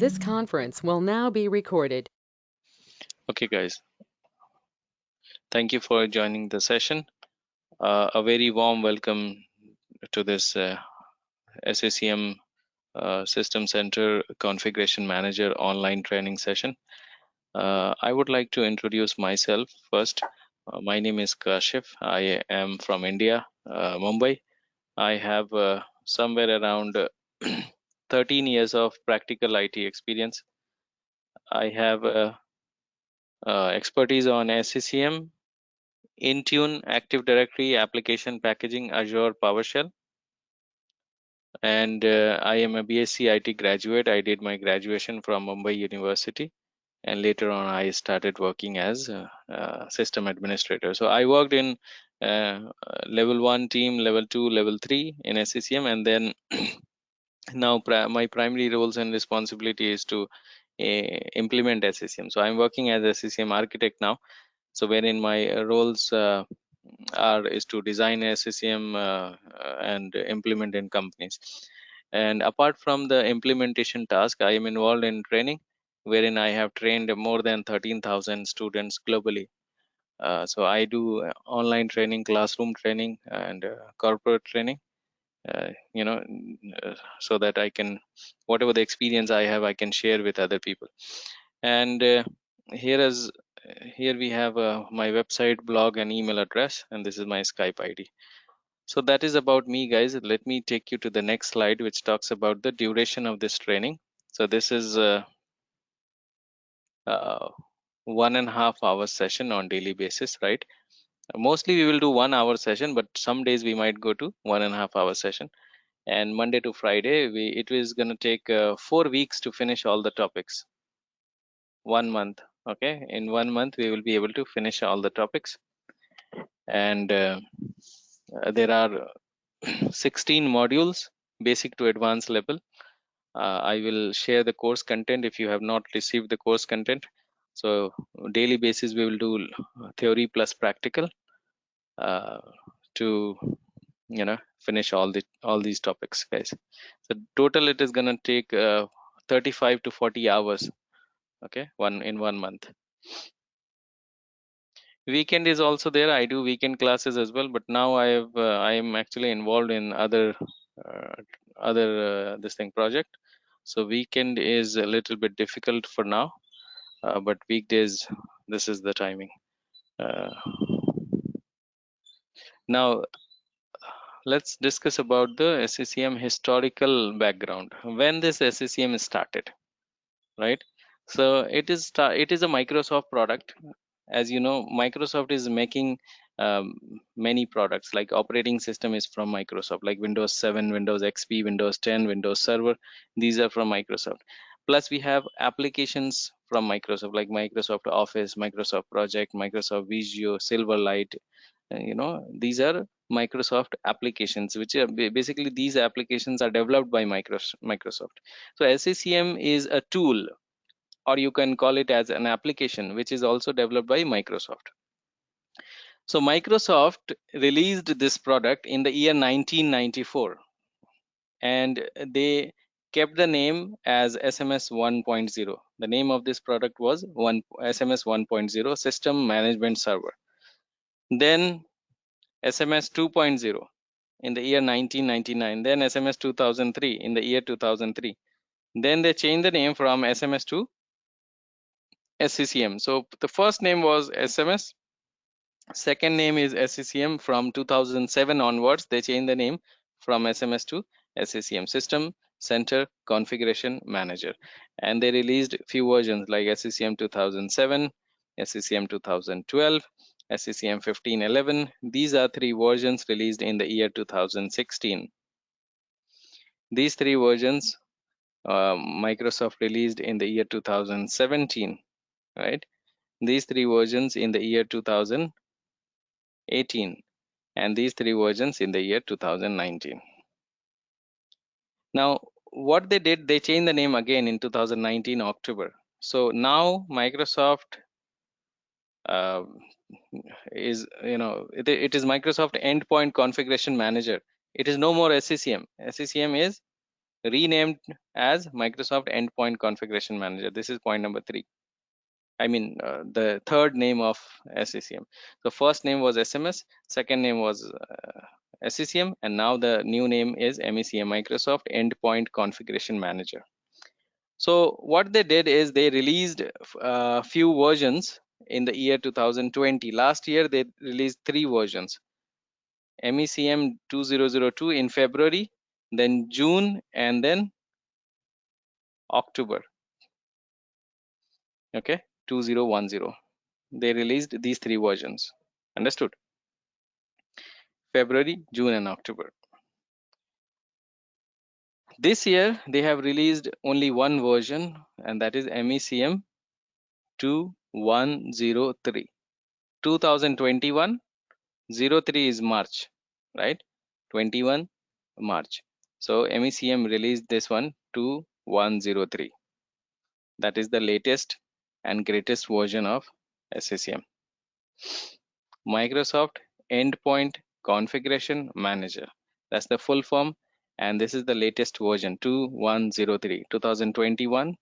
This conference will now be recorded. Okay, guys, thank you for joining the session. A very warm welcome to this SACM System Center Configuration Manager online training session. I would like to introduce myself first. My name is Kashif. I am from India, Mumbai. I have somewhere around 13 years of practical IT experience. I have expertise on SCCM, Intune, Active Directory, Application Packaging, Azure PowerShell, and I am a BSc IT graduate. I did my graduation from Mumbai University, and later on I started working as a system administrator. So I worked in level 1 team, level 2, level 3 in SCCM, and then now my primary roles and responsibility is to implement SCCM. So I'm working as a SCCM architect now. So wherein my roles is to design SCCM and implement in companies. And apart from the implementation task, I am involved in training, wherein I have trained more than 13,000 students globally. So I do online training, classroom training, and corporate training. So that I can, whatever the experience I have, I can share with other people. And here is here we have my website, blog, and email address, and this is my Skype ID. So that is about me, guys. Let me take you to the next slide, which talks about the duration of this training. So this is uh, 1.5 hour session on daily basis, right? Mostly we will do 1 hour session, but some days we might go to 1.5 hour session. And Monday to Friday, it is going to take 4 weeks to finish all the topics. 1 month, okay? In 1 month, we will be able to finish all the topics. And there are 16 modules, basic to advanced level. I will share the course content if you have not received the course content. So daily basis, we will do theory plus practical to finish all these topics, guys. So total it is gonna take 35 to 40 hours, okay, in 1 month. Weekend is also there. I do weekend classes as well, but now I am actually involved in uh, other this thing project. So weekend is a little bit difficult for now, but weekdays, this is the timing. uh, Now let's discuss about the SCCM historical background, when this SCCM started, right? So it is a Microsoft product. As you know, Microsoft is making many products, like operating system is from Microsoft, like Windows 7, Windows XP, Windows 10, Windows Server. These are from Microsoft. Plus we have applications from Microsoft, like Microsoft Office, Microsoft Project, Microsoft Visio, Silverlight. These are Microsoft applications, which are basically, these applications are developed by Microsoft. So SCCM is a tool, or you can call it as an application, which is also developed by Microsoft. So Microsoft released this product in the year 1994, and they kept the name as SMS 1.0. The name of this product was SMS 1.0, System Management Server. Then SMS 2.0 in the year 1999, then SMS 2003 in the year 2003. Then they changed the name from SMS to SCCM. So the first name was SMS, second name is SCCM. From 2007 onwards, they changed the name from SMS to SCCM, System Center Configuration Manager. And they released few versions like SCCM 2007, SCCM 2012, SCCM 1511. These are 3 versions released in the year 2016. These 3 versions Microsoft released in the year 2017, right? These 3 versions in the year 2018, and these 3 versions in the year 2019. Now, what they did, they changed the name again in 2019 October. So now Microsoft uh, is, it is Microsoft Endpoint Configuration Manager. It is no more SCCM. SCCM is renamed as Microsoft Endpoint Configuration Manager. This is point number 3. I mean, the third name of SCCM. So first name was SMS, second name was SCCM, and now the new name is MECM, Microsoft Endpoint Configuration Manager. So what they did is they released a few versions in the year 2020. Last year they released 3 versions. MECM 2002 in February, then June, and then October. Okay, 2010. They released these 3 versions. Understood? February, June, and October. This year they have released only one version, and that is MECM 2103. 2021, 03 is March, right? 21 March. So MECM released this one 2103. That is the latest and greatest version of SCCM. Microsoft Endpoint Configuration Manager. That's the full form, and this is the latest version 2103, 2021,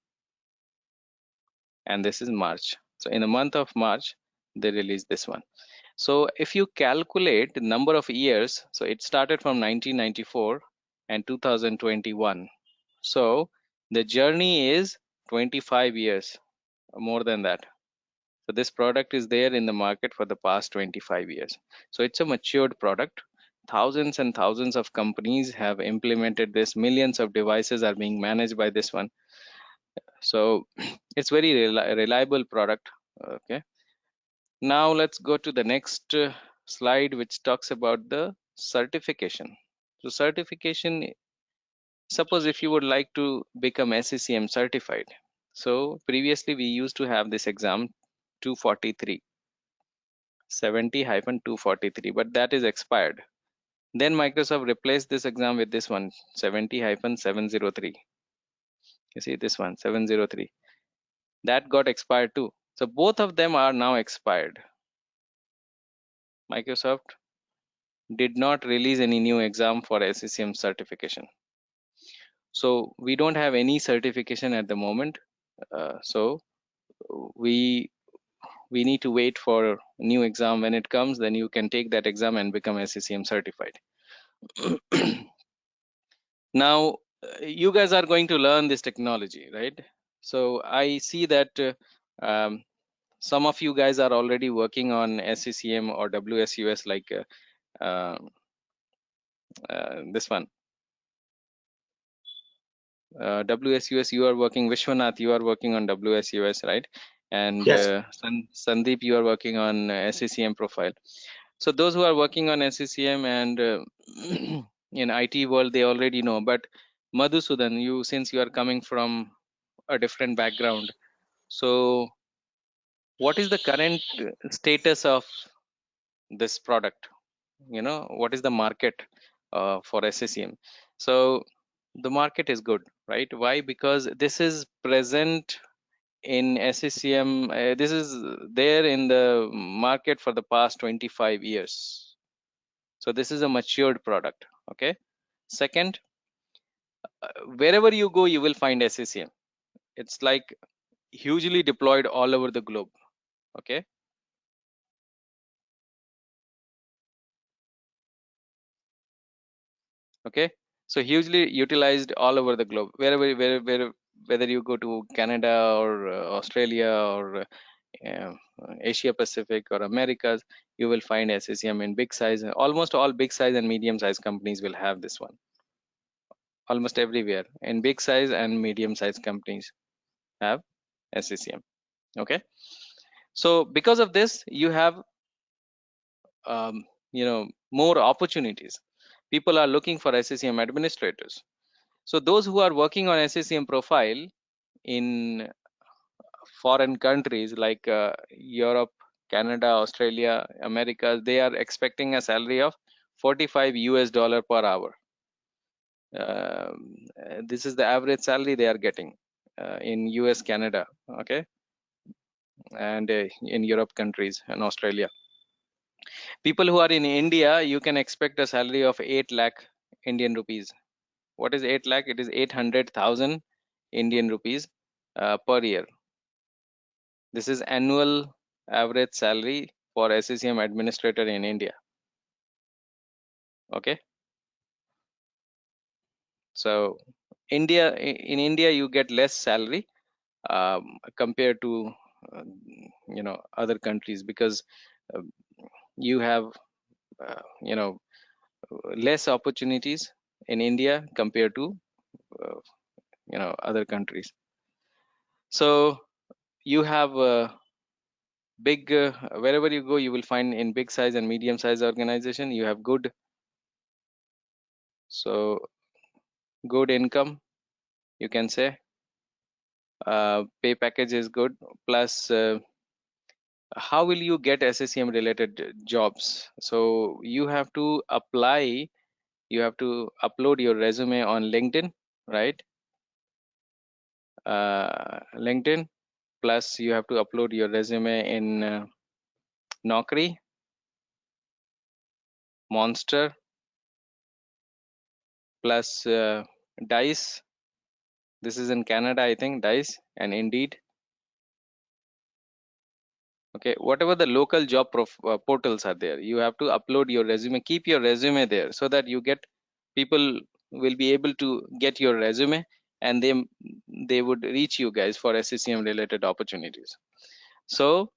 and this is March. So in the month of March, they released this one. So if you calculate the number of years, so it started from 1994 and 2021. So the journey is 25 years, more than that. So this product is there in the market for the past 25 years. So it's a matured product. Thousands and thousands of companies have implemented this. Millions of devices are being managed by this one. So it's very reliable product. Okay. Now let's go to the next slide, which talks about the certification. So certification, suppose if you would like to become SCCM certified. So previously we used to have this exam 243. 70-243, but that is expired. Then Microsoft replaced this exam with this one 70-703. You see this one 703, that got expired too. So both of them are now expired. Microsoft did not release any new exam for SCCM certification. So we don't have any certification at the moment. So we need to wait for a new exam. When it comes, then you can take that exam and become SCCM certified. Now you guys are going to learn this technology, right? So I see that some of you guys are already working on SCCM or WSUS, like this one WSUS. You are working, Vishwanath, you are working on WSUS, right? And Yes. Sandeep, you are working on SCCM profile. So those who are working on SCCM and in IT world, they already know. But Madhusudan, you, since you are coming from a different background, so what is the current status of this product? You know, what is the market for SCCM? So the market is good, right? Why? Because this is present in SCCM. This is there in the market for the past 25 years. So this is a matured product. Okay. Second, wherever you go, you will find SCCM. It's like hugely deployed all over the globe. Okay. Okay. So hugely utilized all over the globe. Whether you go to Canada or Australia or Asia Pacific or Americas, you will find SCCM in big size. Almost all big size and medium size companies will have this one. Almost everywhere in big size and medium size companies have SCCM. Okay. So because of this, you have more opportunities. People are looking for SCCM administrators. So those who are working on SCCM profile in foreign countries like Europe, Canada, Australia, America, they are expecting a salary of $45 per hour. This is the average salary they are getting in US, Canada, okay, and in Europe countries and Australia. People who are in India, you can expect a salary of 8 lakh Indian rupees. What is 8 lakh? It is 800,000 Indian rupees per year. This is annual average salary for SCCM administrator in India. Okay, so in India you get less salary compared to uh, other countries, because uh, you have you know less opportunities in India compared to uh, other countries. So you have big wherever you go, you will find in big size and medium size organization, you have good income, you can say. Pay package is good. Plus how will you get SCCM related jobs? So you have to apply, you have to upload your resume on LinkedIn, right? LinkedIn. Plus you have to upload your resume in Naukri, Monster, plus Dice. This is in Canada, I think, Dice and Indeed. Okay, whatever the local job portals are there, you have to upload your resume. Keep your resume there so that you get, people will be able to get your resume, and they would reach you guys for SCCM related opportunities. So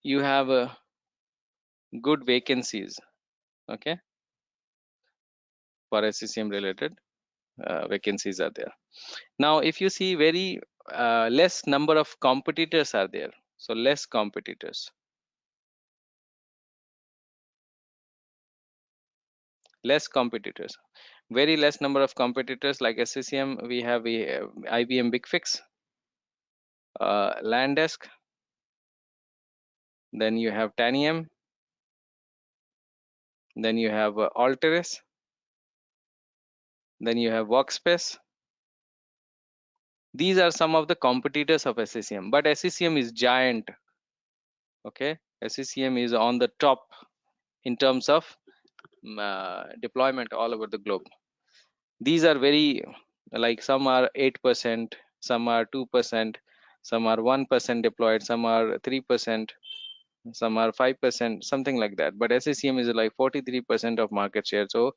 you have good vacancies, okay, for SCCM related vacancies are there. Now if you see, very less number of competitors are there, so less competitors, very less number of competitors. Like SCCM, we have IBM Big Fix, Landesk, then you have Tanium, then you have Alteris, then you have Workspace. These are some of the competitors of SCCM, but SCCM is giant. Okay, SCCM is on the top in terms of deployment all over the globe. These are very, like, some are 8%, some are 2%, some are 1% deployed, some are 3%, some are 5%, something like that. But SCCM is like 43% of market share. So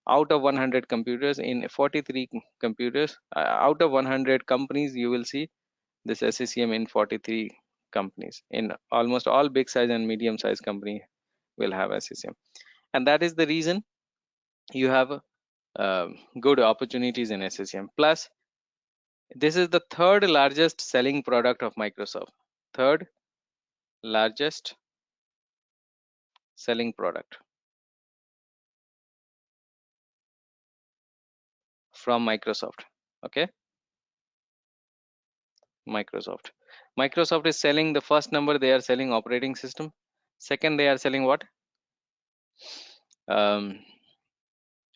out of 100 computers, in 43 computers, out of 100 companies, you will see this SCCM in 43 companies. In almost all big size and medium size company will have SCCM, and that is the reason you have good opportunities in SCCM. Plus, this is the third largest selling product of Microsoft. Third largest selling product from Microsoft. Okay, Microsoft. Microsoft is selling, the first number, they are selling operating system. Second, they are selling what?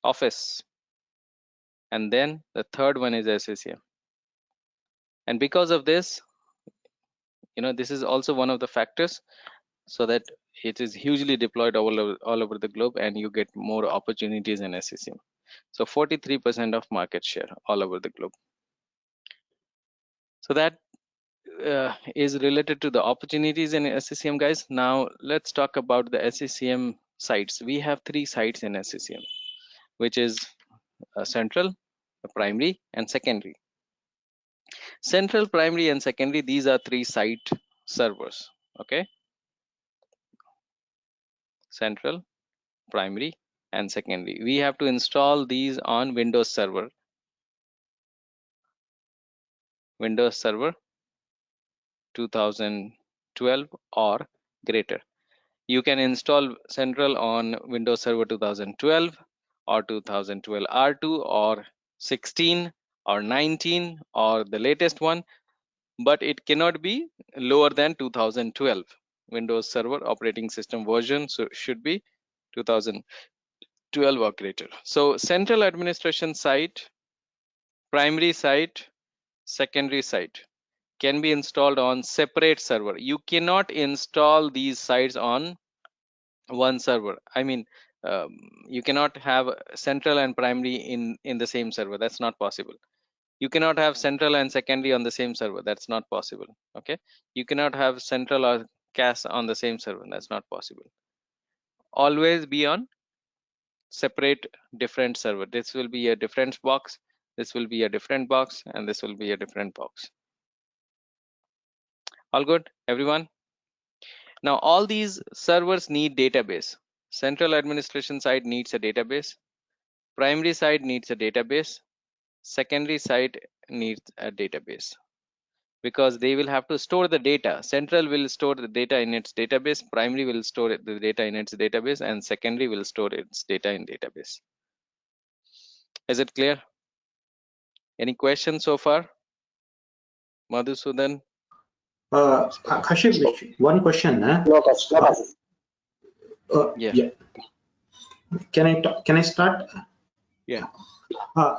Office. And then the third one is SCCM. And because of this, this is also one of the factors, so that it is hugely deployed all over the globe, and you get more opportunities in SCCM. So 43% of market share all over the globe. So that is related to the opportunities in SCCM, guys. Now let's talk about the SCCM sites. We have 3 sites in SCCM, which is central, primary, and secondary. Central, primary, and secondary, these are 3 site servers. Okay, central, primary, and secondary. We have to install these on Windows Server 2012 or greater. You can install Central on Windows Server 2012 or 2012 R2 or 16 or 19 or the latest one, but it cannot be lower than 2012. Windows Server operating system version should be 2012 or greater. So central administration site, primary site, secondary site can be installed on separate server. You cannot install these sites on one server. I mean, you cannot have central and primary in the same server. That's not possible. You cannot have central and secondary on the same server. That's not possible. Okay, you cannot have central or cache on the same server. That's not possible. Always be on separate different server. This will be a different box, this will be a different box, and this will be a different box. All good, everyone? Now all these servers need database. Central administration side needs a database, primary side needs a database, secondary side needs a database, because they will have to store the data. Central will store the data in its database, primary will store the data in its database, and secondary will store its data in database. Is it clear? Any questions so far? Madhusudan? Kashif, one question. Yeah. Can I start? Yeah.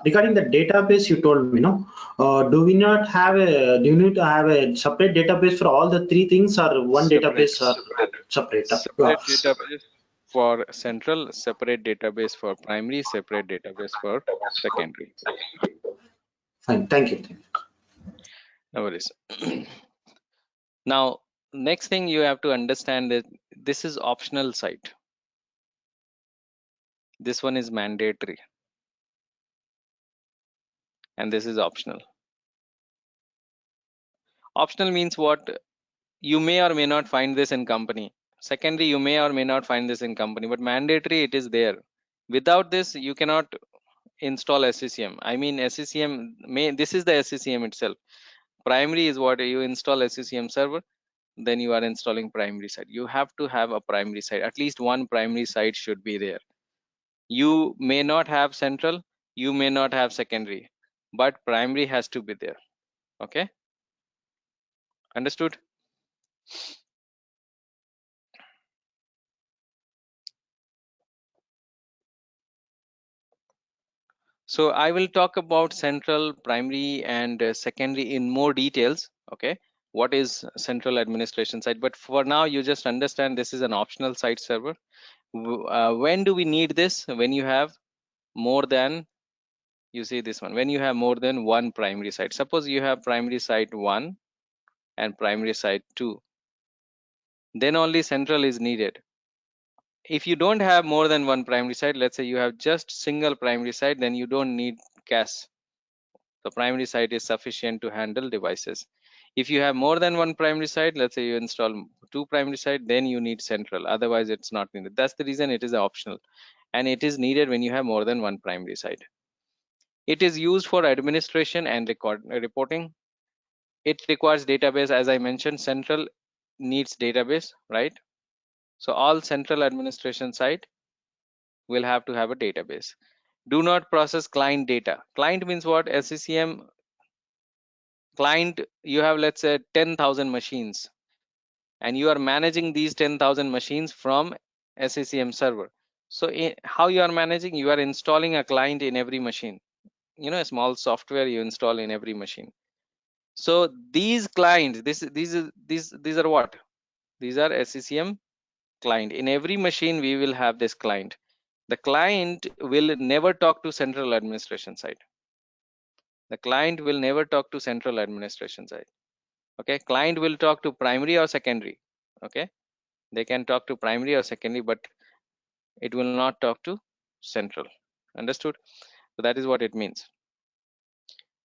Regarding the database, you told me, no? Do you need to have a separate database for all the three things, or one database separate? Separate database for central, separate database for primary, separate database for secondary. Fine, thank you. No worries. Now, next thing you have to understand that this is optional site. This one is mandatory. And this is optional. Optional means what? You may or may not find this in company. Secondary, you may or may not find this in company, but mandatory, it is there. Without this, you cannot install SCCM. I mean, SCCM this is the SCCM itself. Primary is what you install SCCM server, then you are installing primary side. You have to have a primary side. At least one primary side should be there. You may not have central, you may not have secondary, but primary has to be there. Okay, understood? So I will talk about central, primary, and secondary in more details. Okay, what is central administration site? But for now, you just understand this is an optional site server. When do we need this? When you have more than, you see this one, when you have more than one primary site. Suppose you have primary site 1 and primary site 2, then only central is needed. If you don't have more than one primary site, let's say you have just single primary site, then you don't need cache. The primary site is sufficient to handle devices. If you have more than one primary site, let's say you install 2 primary site, then you need central. Otherwise, it's not needed. That's the reason it is optional, and it is needed when you have more than one primary site. It is used for administration and reporting. It requires database. As I mentioned, central needs database, right? So all central administration site will have to have a database. Do not process client data. Client means what? SCCM client, you have, let's say, 10,000 machines, and you are managing these 10,000 machines from SCCM server. So how you are managing? You are installing a client in every machine. You know, a small software you install in every machine. So these clients, these are what? These are SCCM client. In every machine we will have this client. The client will never talk to central administration side. The client will never talk to central administration side. Okay, client will talk to primary or secondary. Okay, they can talk to primary or secondary, but it will not talk to central. Understood? So that is what it means.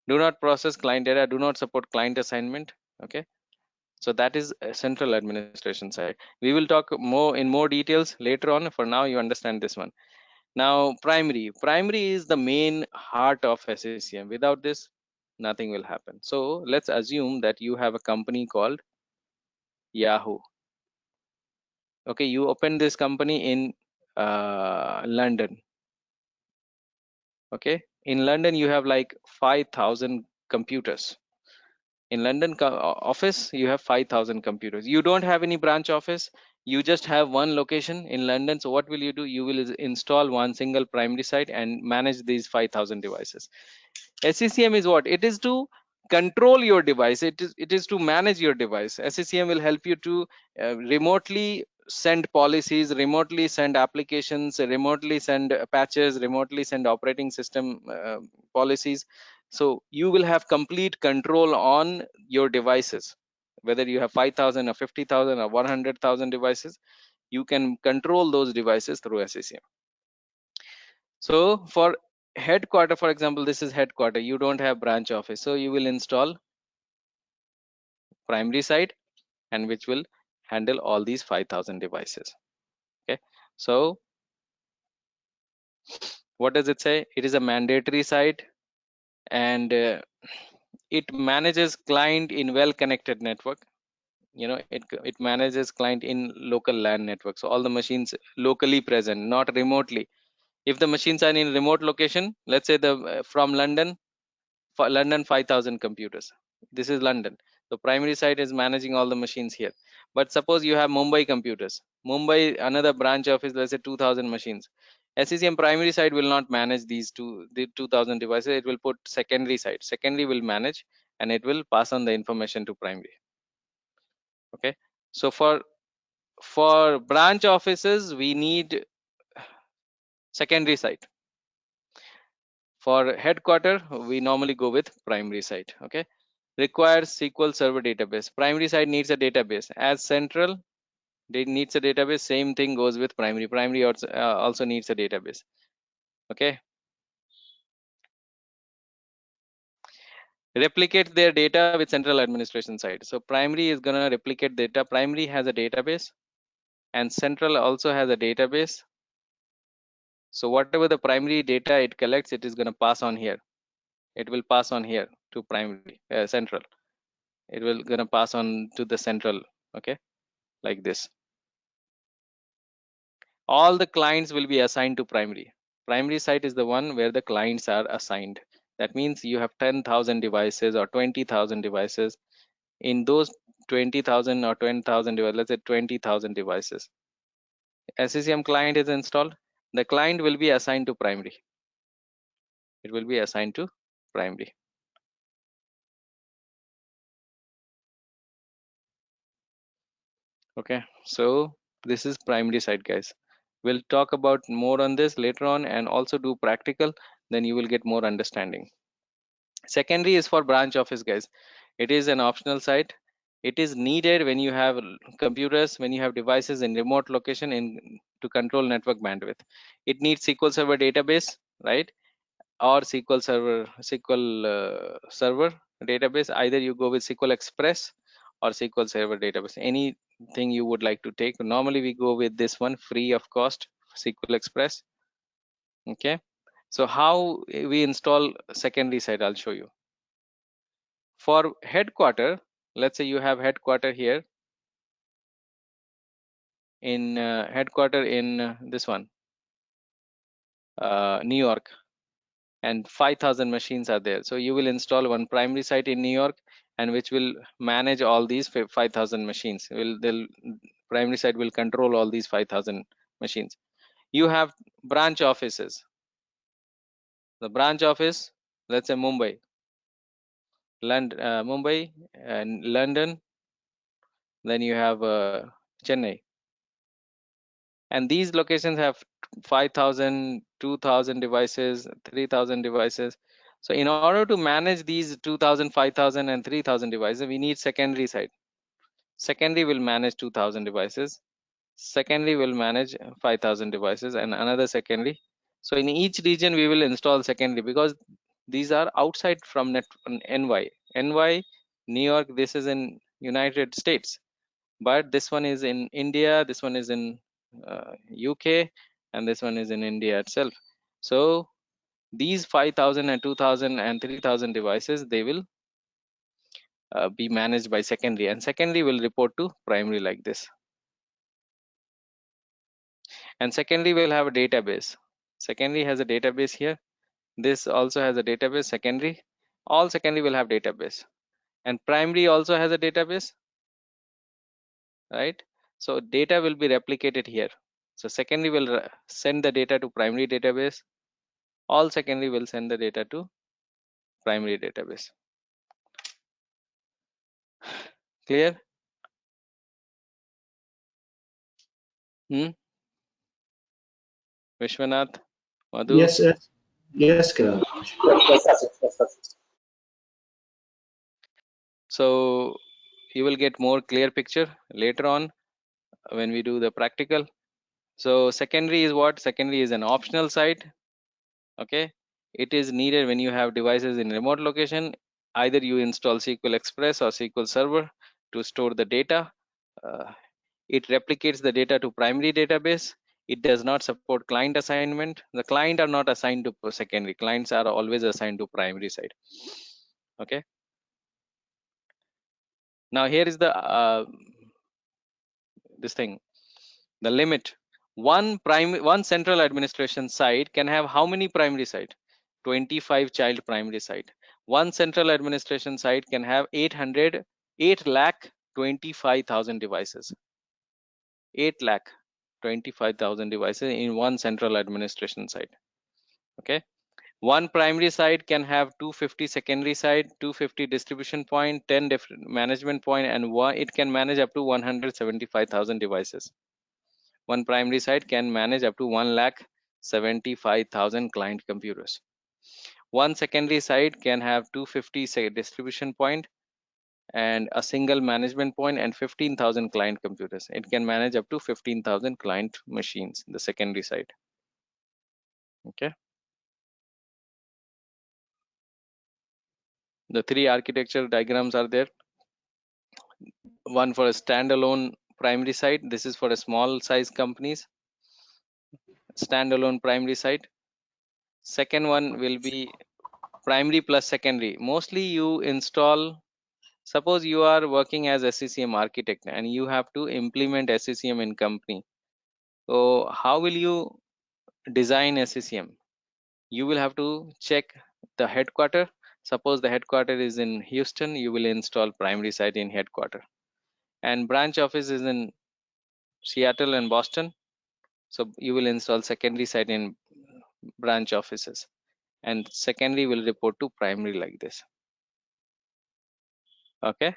Do not process client data, do not support client assignment. Okay, so that is a central administration side. We will talk more in more details later on. For now, you understand this one. Now, primary is the main heart of SCCM. Without this, nothing will happen. So let's assume that you have a company called Yahoo. Okay, you open this company in London. Okay, in London you have like 5,000 computers. In London office you have 5,000 computers. You don't have any branch office, you just have one location in London. So what will you do? You will install one single primary site and manage these 5,000 devices. SCCM is what? It is to control your device. It is to manage your device. SCCM will help you to remotely send policies, remotely send applications, remotely send patches, remotely send operating system policies. So you will have complete control on your devices, whether you have 5,000 or 50,000 or 100,000 devices. You can control those devices through SCCM. So for headquarter, for example, this is headquarter, you don't have branch office, so you will install primary side, and which will handle all these 5,000 devices. Okay, so what does it say? It is a mandatory site, and it manages client in well connected network. It manages client in local LAN network, so all the machines locally present, not remotely. If the machines are in remote location, let's say from London 5,000 computers, this is London, the primary site is managing all the machines here. But suppose you have Mumbai computers, Mumbai, another branch office, let's say 2,000 machines. SCCM primary side will not manage the 2,000 devices. It will put secondary side, secondary will manage, and it will pass on the information to primary. Okay, so for branch offices we need secondary site. For headquarter we normally go with primary site. Okay, requires SQL Server database. Primary side needs a database. As central needs a database, same thing goes with primary. Primary also needs a database. Okay, replicate their data with central administration side. So primary is going to replicate data. Primary has a database, and central also has a database. So whatever the primary data it collects, it is going to pass on here. It will pass on here to primary central. It will gonna pass on to the central. Okay, like this. All the clients will be assigned to primary. Primary site is the one where the clients are assigned. That means you have 10,000 devices or 20,000 devices. In those 20,000 or 20,000 devices, let's say 20,000 devices, SCCM client is installed. The client will be assigned to primary. It will be assigned to primary. Okay, so this is primary side, guys. We'll talk about more on this later on, and also do practical, then you will get more understanding. Secondary is for branch office, guys. It is an optional site. It is needed when you have computers, when you have devices in remote location to control network bandwidth. It needs SQL Server database, right? Or SQL Server database. Either you go with SQL Express or SQL Server database. Anything you would like to take. Normally we go with this one, free of cost, SQL Express. Okay, so how we install secondary side, I'll show you. For headquarter, let's say you have headquarter here in headquarter in this one, New York, and 5,000 machines are there. So you will install one primary site in New York, and which will manage all these 5,000 machines. The primary site will control all these 5,000 machines. You have branch offices. The branch office, let's say Mumbai, Mumbai and London. Then you have Chennai, and these locations have 5,000, 2,000 devices, 3,000 devices. So in order to manage these 2,000, 5,000 and 3,000 devices, we need secondary side. Secondary will manage 2,000 devices. Secondary will manage 5,000 devices, and another secondary. So in each region we will install secondary, because these are outside from NY, New York. This is in United States, but this one is in India, this one is in UK, and this one is in India itself. So these 5,000 and 2,000 and 3,000 devices, they will be managed by secondary, and secondary will report to primary like this. And secondary will have a database. Secondary has a database here. This also has a database. Secondary, all secondary will have database, and primary also has a database, right? So data will be replicated here. So secondary will send the data to primary database. All secondary will send the data to primary database. Clear? Vishwanath, Madhu? Yes, yes, yes, Kailash. Yes, sir. Yes, sir. So you will get more clear picture later on when we do the practical. So secondary is what? Secondary is an optional site. Okay, it is needed when you have devices in remote location. Either you install SQL Express or SQL Server to store the data. It replicates the data to primary database. It does not support client assignment. The client are not assigned to secondary. Clients are always assigned to primary side. Okay. Now here is the this thing, the limit. One central administration site can have how many primary site? 25 child primary site. One central administration site can have 8,25,000 devices. 8,25,000 devices in one central administration site. Okay. One primary site can have 250 secondary site, 250 distribution point, 10 different management point, and it can manage up to 175,000 devices. One primary site can manage up to 1,75,000 client computers. One secondary site can have 250 distribution point and a single management point and 15,000 client computers. It can manage up to 15,000 client machines, the secondary site. Okay. The three architecture diagrams are there. One for a standalone primary site. This is for a small size companies. Standalone primary site. Second one will be primary plus secondary. Mostly you install, suppose you are working as SCCM architect and you have to implement SCCM in company. So how will you design SCCM? You will have to check the headquarter. Suppose the headquarter is in Houston, you will install primary site in headquarter. And branch office is in Seattle and Boston. So you will install secondary site in branch offices. And secondary will report to primary like this. Okay.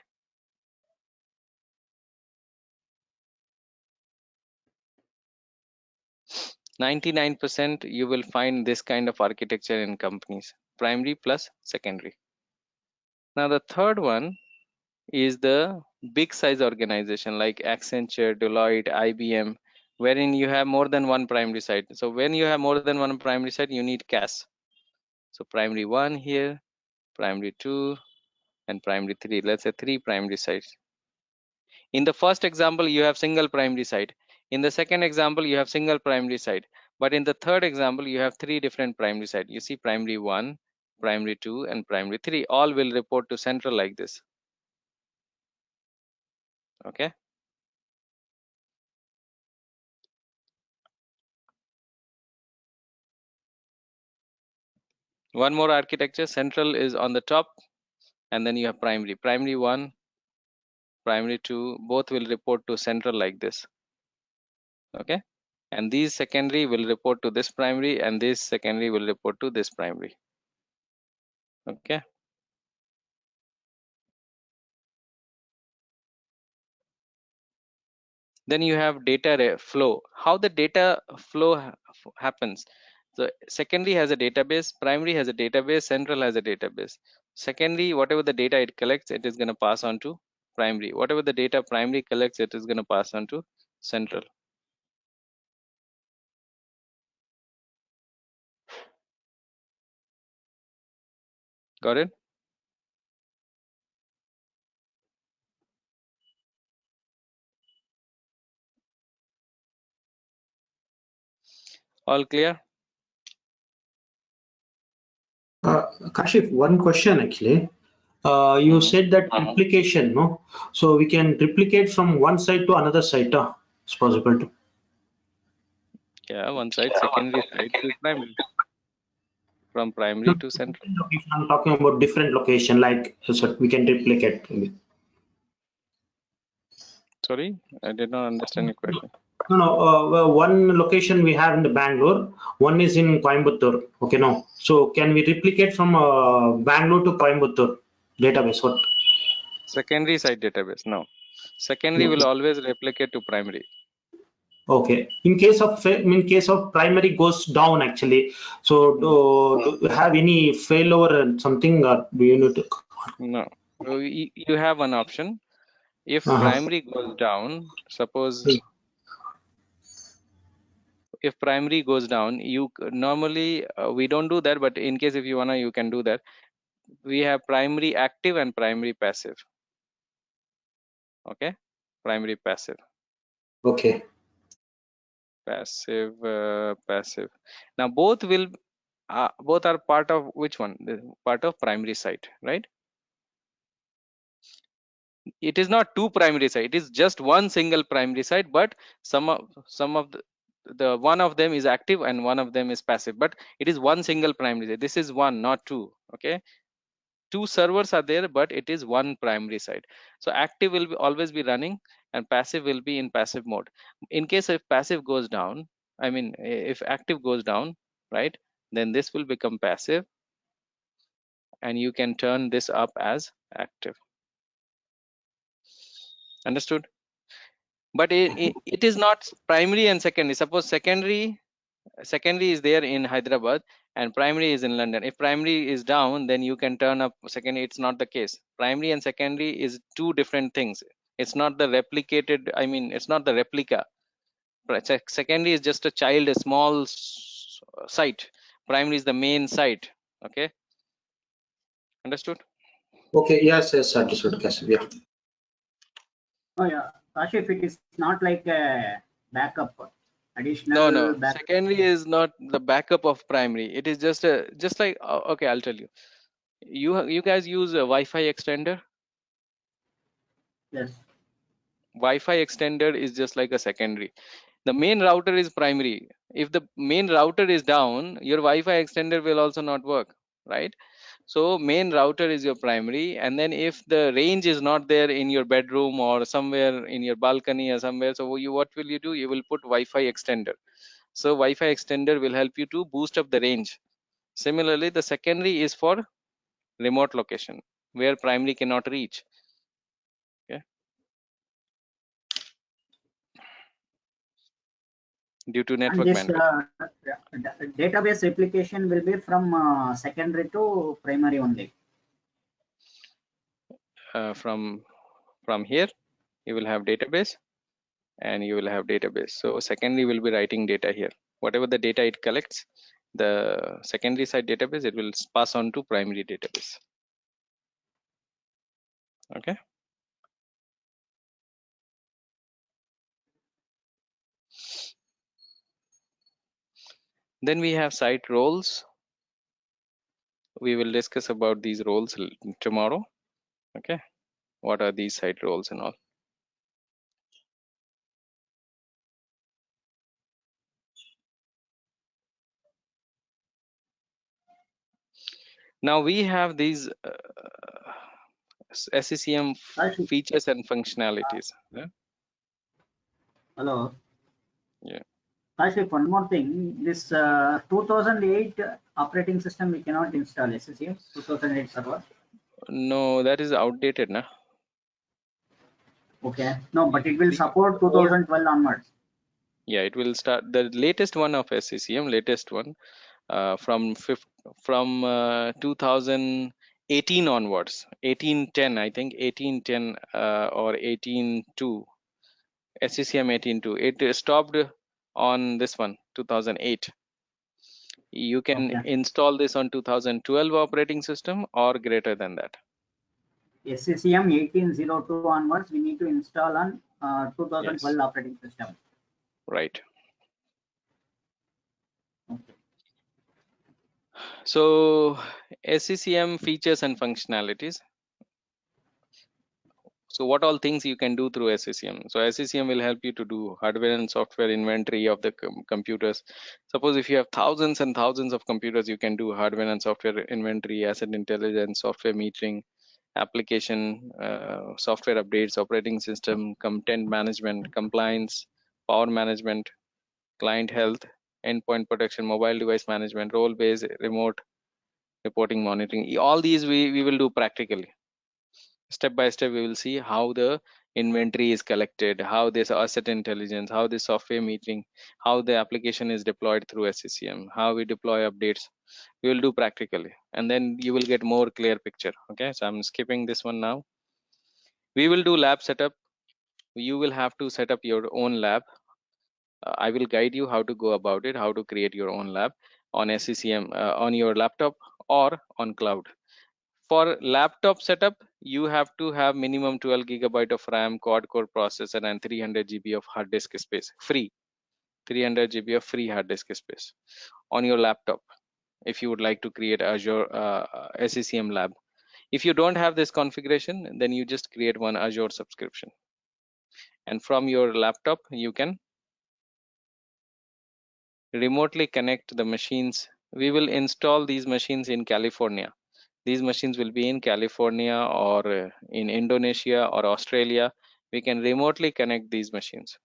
%99% you will find this kind of architecture in companies, primary plus secondary. Now the third one is the big size organization like Accenture, Deloitte, IBM, wherein you have more than one primary site. So when you have more than one primary site, you need CAS. So primary 1 here, primary 2, and primary 3. Let's say 3 primary sites. In the first example, you have single primary site. In the second example, you have single primary site. But in the third example, you have 3 different primary sites. You see primary 1, primary 2, and primary 3. All will report to central like this. Okay. One more architecture, central is on the top, and then you have primary. Primary 1, primary 2, both will report to central like this. Okay. And these secondary will report to this primary, and this secondary will report to this primary. Okay. Then you have data flow. How the data flow happens. So secondary has a database, primary has a database, central has a database. Secondary, whatever the data it collects, it is going to pass on to primary. Whatever the data primary collects, it is going to pass on to central. Got it? All clear? Kashif, one question actually. You said that replication, no? So we can replicate from one side to another side, it's possible to. Yeah, one side, secondary side to primary. From primary to central. I'm talking about different location, like so we can replicate. Sorry, I did not understand your question. No, well, one location we have in the Bangalore, one is in Coimbatore. Okay, no. So can we replicate from Bangalore to Coimbatore database? What? Secondary side database, no. Secondary will always replicate to primary. Okay. In case of primary goes down actually. So do you have any failover and something? Do you need to? No. You have one option. If primary goes down, suppose if primary goes down, normally we don't do that, but in case if you wanna, you can do that. We have primary active and primary passive. Okay, primary passive. Okay. Passive, passive. Now both are part of which one? Part of primary site, right? It is not two primary site. It is just one single primary site, but some of the one of them is active and one of them is passive. But it is one single primary site. This is one, not two. Okay, two servers are there, but it is one primary site. So active will always be running, and passive will be in passive mode. In case if passive goes down, I mean, if active goes down, right, then this will become passive, and you can turn this up as active. Understood? But it is not primary and secondary. Suppose secondary is there in Hyderabad and primary is in London. If primary is down, then you can turn up secondary. It's not the case. Primary and secondary is two different things. It's not the replicated, I mean, it's not the replica. Secondary is just a child, a small site. Primary is the main site. Okay, understood? Okay. Yes. Yes. Understood, Kashif. Yeah. Oh yeah, Kashif, it is not like a backup, No, additional backup. secondary is not the backup of primary. It is just like okay, I'll tell you. You guys use a Wi-Fi extender. Yes. Wi-Fi extender is just like a secondary. The main router is primary. If the main router is down, your Wi-Fi extender will also not work, right? So main router is your primary, and then if the range is not there in your bedroom or somewhere in your balcony or somewhere, so what will you do? You will put Wi-Fi extender. So Wi-Fi extender will help you to boost up the range. Similarly, the secondary is for remote location where primary cannot reach. Okay, due to And network this bandwidth. database replication will be from secondary to primary only. From here, you will have database, and you will have database. So secondary will be writing data here. Whatever the data it collects, the secondary side database, it will pass on to primary database. Okay. Then we have site roles. We will discuss about these roles tomorrow. Okay. What are these site roles and all? Now we have these SCCM Kashif, features and functionalities. Yeah. hello. Yeah. Kashif, one more thing. This 2008 operating system we cannot install SCCM 2008 server. No, that is outdated, na. Okay. No, but it will The support old, 2012 onwards. yeah, it will start the latest one of SCCM, latest one from 2018 onwards, 1810, I think 1810 or 18.2, SCCM 18.2. It stopped on this one, 2008. You can Okay. install this on 2012 operating system or greater than that. SCCM 1802 onwards, we need to install on 2012 Yes, operating system. right. Okay. So SCCM features and functionalities. So what all things you can do through SCCM? So SCCM will help you to do hardware and software inventory of the computers. Suppose if you have thousands and thousands of computers, you can do hardware and software inventory, asset intelligence, software metering, application, software updates, operating system, content management, compliance, power management, client health, endpoint protection, mobile device management, role-based remote reporting, monitoring. All these we will do practically. Step by step we will see how the inventory is collected, how this asset intelligence, how this software meeting, how the application is deployed through SCCM, how we deploy updates. We will do practically, and then you will get more clear picture. Okay, so I'm skipping this one now. We will do lab setup. You will have to set up your own lab. I will guide you how to go about it, how to create your own lab on SCCM on your laptop or on cloud. For laptop setup, you have to have minimum 12 GB of RAM, quad-core processor, and 300 GB of hard disk space, free. 300 GB of free hard disk space on your laptop if you would like to create Azure SCCM lab. If you don't have this configuration, then you just create one Azure subscription. And from your laptop, you can remotely connect the machines. We will install these machines in California. These machines will be in California or in Indonesia or Australia. We can remotely connect these machines.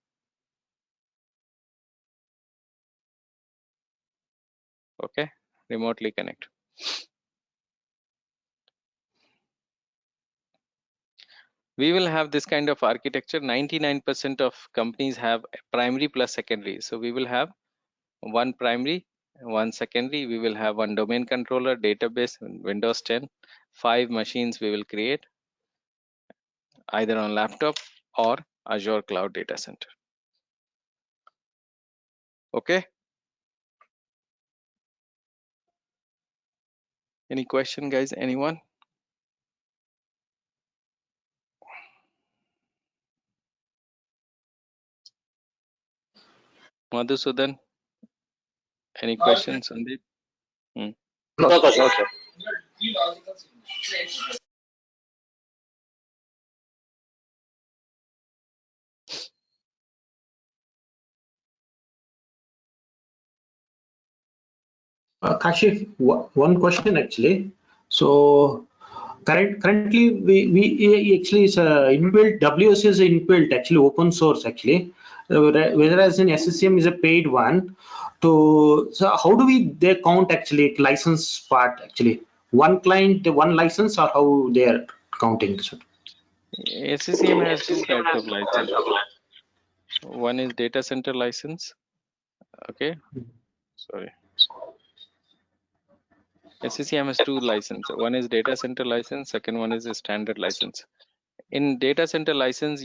Okay, remotely connect. We will have this kind of architecture. 99% of companies have primary plus secondary. So we will have one primary, one secondary. We will have one domain controller, database, Windows 10, 5 machines we will create either on laptop or Azure Cloud Data Center. Okay. Any question, guys? Anyone? Madhusudan? Any questions, Sandeep? No, sir. Kashif, one question actually. So currently we actually is inbuilt, WS is inbuilt actually open source actually, whereas in SCCM is a paid one. So how do they count actually license part actually? One client, one license, or how they are counting this one? SCCM has two types of license. One is data center license. Okay, sorry. SCCM has two licenses. One is data center license. Second one is a standard license. In data center license,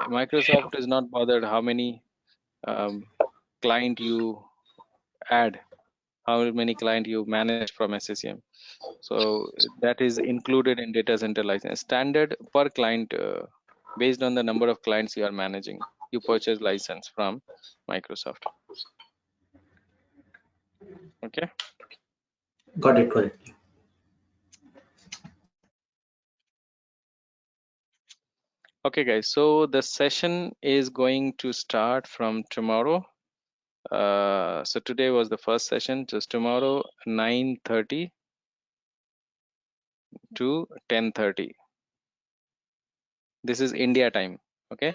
Microsoft is not bothered how many client you add, how many client you manage from SCCM. So that is included in data center license. Standard per client, based on the number of clients you are managing, you purchase license from Microsoft. Okay. Got it. Okay, guys. So the session is going to start from tomorrow. So today was the first session. Just tomorrow, 9:30 to 10:30. This is India time. Okay.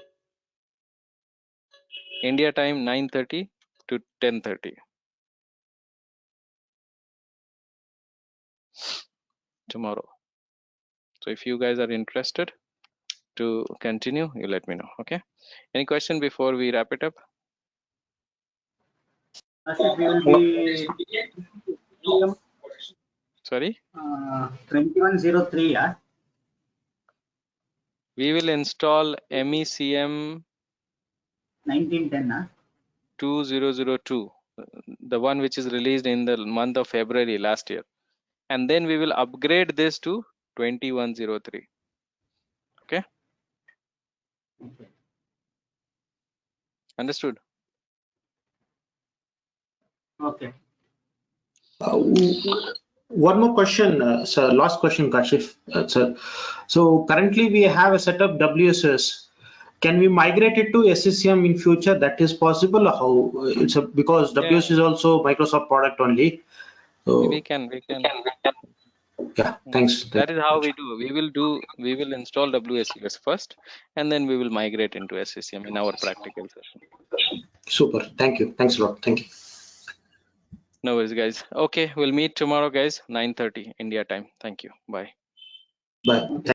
India time 9:30 to 10:30 tomorrow. So if you guys are interested to continue, you let me know. Okay. Any question before we wrap it up? Ashif, we will be Sorry. 2103. Yeah. We will install MECM 1910. 2002, the one which is released in the month of February last year, and then we will upgrade this to 2103. Okay. Understood. Okay. One more question, sir. Last question, Kashif, sir. So currently we have a setup WSS. Can we migrate it to SCCM in future? That is possible. How it's because WS is also Microsoft product only. So we can. Yeah. Thanks. That is how we do. We will install WSUS first, and then we will migrate into SCCM in our practical session. Super. Thank you. Thanks a lot. Thank you. No worries, guys. Okay, we'll meet tomorrow, guys. 9:30 India time. Thank you. Bye. Bye.